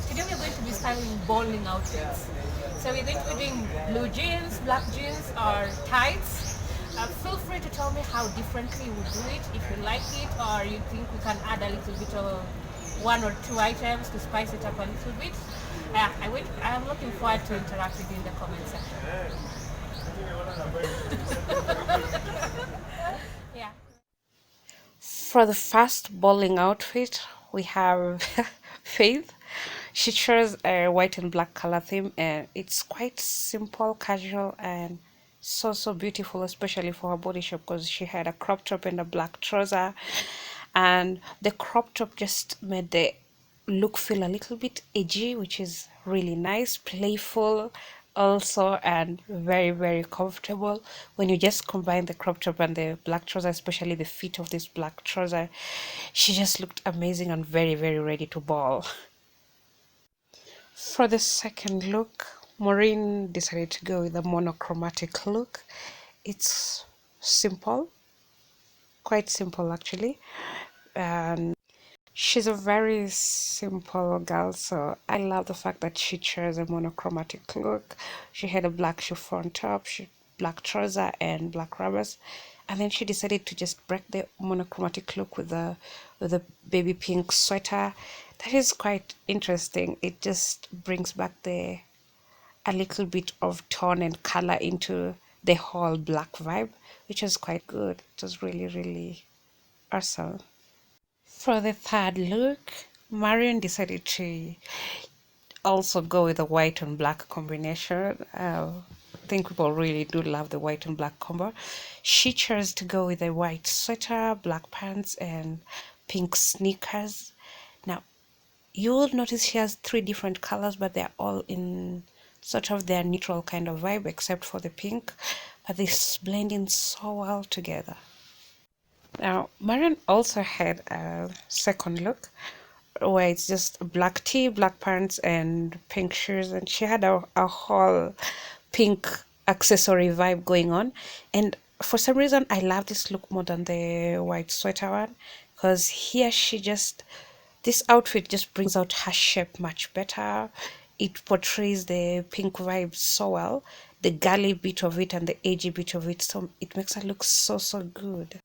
Today we're going to be styling bowling outfits. So we're going to be doing blue jeans, black jeans, or tights. Feel free to tell me how differently you would do it, if you like it, or you think we can add a little bit of one or two items to spice it up a little bit. I'm looking forward to interact with you in the comment section. Yeah. For the first bowling outfit, we have Faith. She chose a white and black color theme, and it's quite simple, casual, and so beautiful, especially for her body shape because she had a crop top and a black trouser, and the crop top just made the look feel a little bit edgy, which is really nice, playful also, and very comfortable. When you just combine the crop top and the black trouser, especially the fit of this black trouser, she just looked amazing and very ready to ball. For the second look, Maureen decided to go with a monochromatic look. It's simple, quite simple actually, and she's a very simple girl, so I love the fact that she chose a monochromatic look. She had a black chiffon top, black trouser, and black rubbers, and then she decided to just break the monochromatic look with a baby pink sweater. That is quite interesting. It just brings back a little bit of tone and color into the whole black vibe, which was quite good. It was really awesome. For the third look, Marian decided to also go with the white and black combination. I think people really do love the white and black combo. She chose to go with a white sweater, black pants, and pink sneakers. Now, you will notice she has three different colors, but they're all in sort of their neutral kind of vibe, except for the pink. But they blend in so well together. Now, Marian also had a second look where it's just black tee, black pants, and pink shoes, and she had a whole pink accessory vibe going on. And for some reason, I love this look more than the white sweater one, because here this outfit just brings out her shape much better. It portrays the pink vibe so well, the girly bit of it and the edgy bit of it, so it makes her look so good.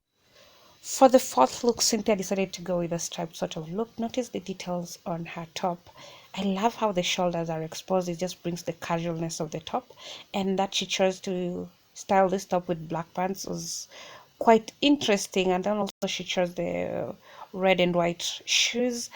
For the fourth look, Cynthia decided to go with a striped sort of look. Notice the details on her top. I love how the shoulders are exposed. It just brings the casualness of the top. And that she chose to style this top with black pants was quite interesting. And then also she chose the red and white shoes.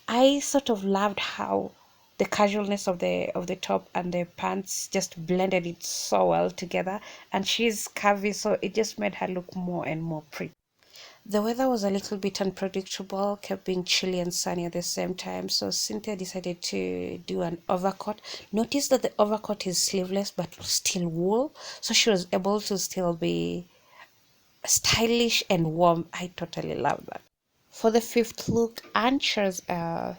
I sort of loved how the casualness of the top and the pants just blended it so well together. And she's curvy, so it just made her look more and more pretty. The weather was a little bit unpredictable, kept being chilly and sunny at the same time, so Cynthia decided to do an overcoat. Notice that the overcoat is sleeveless but still wool, so she was able to still be stylish and warm. I totally love that. For the fifth look, Anne chose a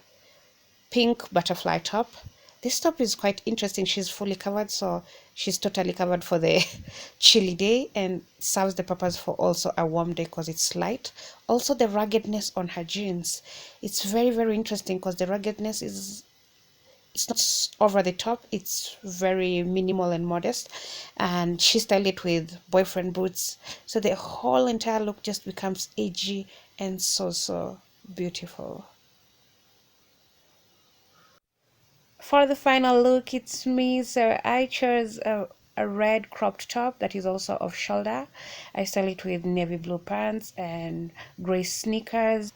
pink butterfly top. This top is quite interesting. She's fully covered, so she's totally covered for the chilly day and serves the purpose for also a warm day because it's light. Also, the ruggedness on her jeans, it's very interesting because the ruggedness it's not over the top, it's very minimal and modest, and she styled it with boyfriend boots, so the whole entire look just becomes edgy and so beautiful. For the final look, it's me, so I chose a red cropped top that is also off shoulder. I styled it with navy blue pants and gray sneakers.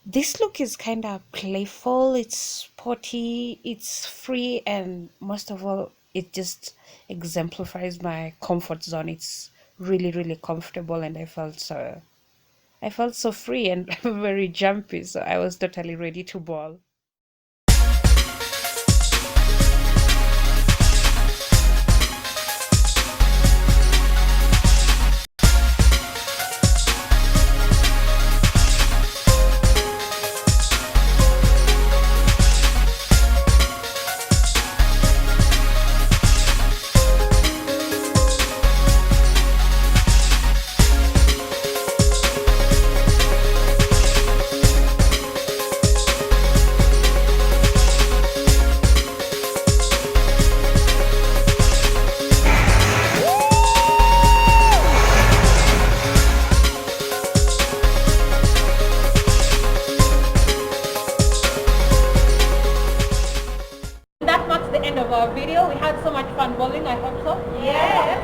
This look is kind of playful, it's sporty, it's free, and most of all, it just exemplifies my comfort zone. It's really comfortable, and I felt so free and very jumpy, so I was totally ready to ball. end of our video. We had so much fun bowling, I hope so. Yes.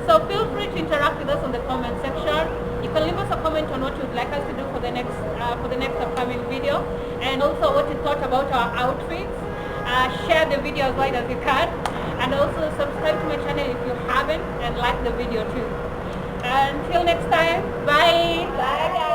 So feel free to interact with us on the comment section. You can leave us a comment on what you'd like us to do for the next upcoming video, and also what you thought about our outfits. Share the video as wide as you can, and also subscribe to my channel if you haven't, and like the video too. Until next time, bye. Bye, guys.